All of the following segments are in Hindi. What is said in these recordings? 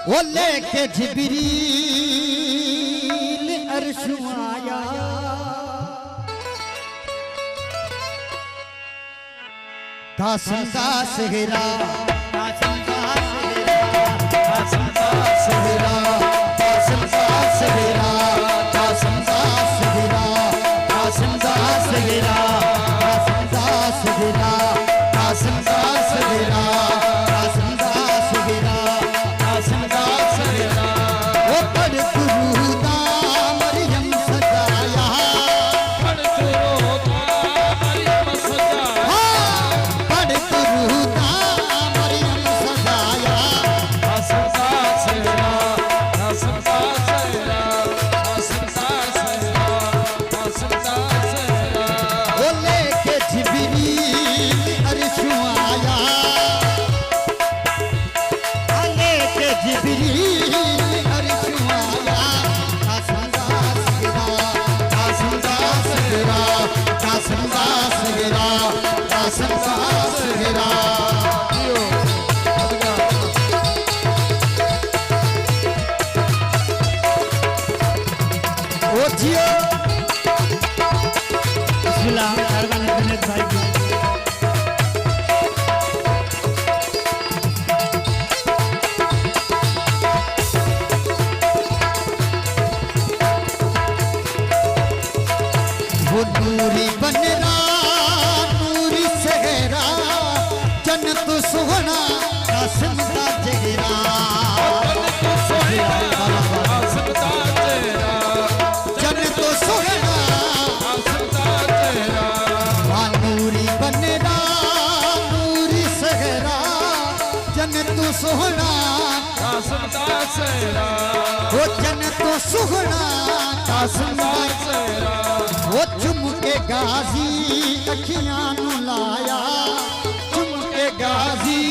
वो लेके जिब्रील अर्श आया, दासन दास गिरा, दासन दास गिरा, दासन दास गिरा, दासन दास गिरा, दासन दास गिरा, दासन दास गिरा, दासन दास गिरा, दासन दास गिरा, दासन दास गिरा, दासन दास गिरा। वो पढ़ कुरूदा मरियम सजाया, पढ़ कुरूदा मरियम सजाया, पढ़ कुरूदा मरियम सजाया, दासन दास गिरा, दासन दास गिरा, दासन दास गिरा, दासन दास गिरा। वो लेके जिब्रील अर्श आया, लेके जिब्रील अर्श आया, दासन दास गिरा, दासन दास गिरा, दासन दास गिरा, दासन दास गिरा। ओ जियो बिस्मिल्लाह अरबान जुनैद भाई की वो नूरी बनरा नूरी सहरा जन्नत सुहना कासिम दा जगरा, जन्नत सुहना नूरी बनरा नूरी सहरा जन्नत सुहना, वो जन्नत सुहना कासिम दा, वो चुम के गाजी अखियां नू लाया, चुम के गाजी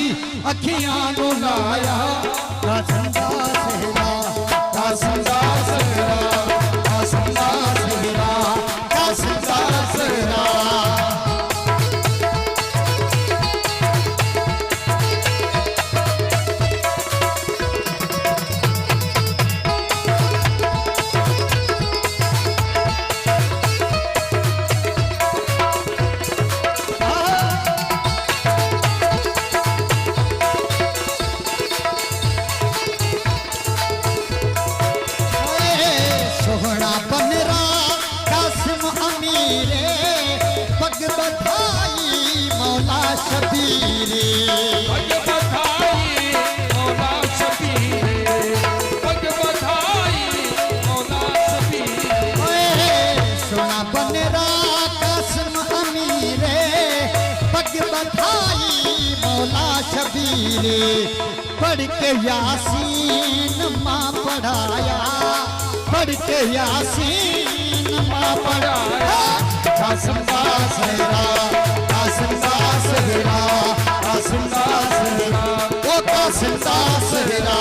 अखियां नू लाया, दासन दास गिरा, दासन दास गिरा, दासन दास गिरा, दासन दास गिरा। सोहना बनरा कासिम अमीरे पग बधाई मौला शबीरे, पग बधाई मौला शबीरे, पग बधाई मौला शबीरे। सोहना बनरा कासिम अमीरे पग बधाई मौला शबीरे, पढ़ के यासीन माँ पढ़ाया, पढ़ के यासीन माँ पढ़ाया, दासन दास गिरा, दासन दास गिरा, दासन दास गिरा, ओ दासन दास गिरा।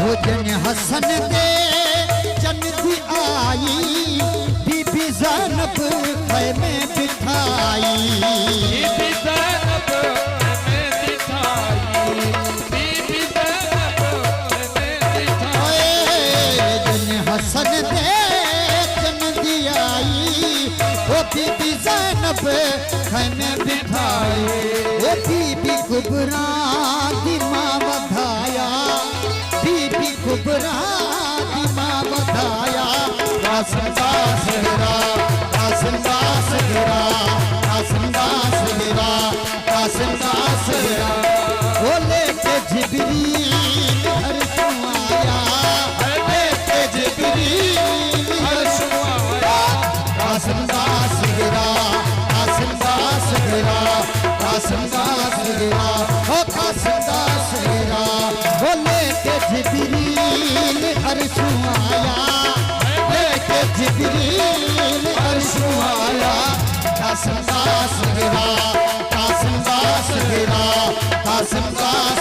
भोजन हसन के जन्नती आई, बीबी ज़ैनब खैमे बिठाई, बीबी ज़ैनब खैमे बिठाई, बीबी ज़ैनब खैमे बिठाई। भोजन हसन के जन्नती आई, वो बीबी ज़ैनब खैमे बिठाई, वो बीबी कुबरा दी माँ बधाया, बीबी कुबरा दी माँ बधाया, दासन दास गिरा, दासन दास गिरा, दासन दास गिरा, दासन दास गिरा। वो लेके जिब्रील अर्श आया, लेके जिब्रील अर्श आया, दासन दास गिरा, दासन दास गिरा, दासन दास गिरा, ओ दासन दास गिरा। वो लेके जिब्रील अर्श आया, लेके जिब्रील कासिम का सगरा, कासिम का सगरा, कासिम का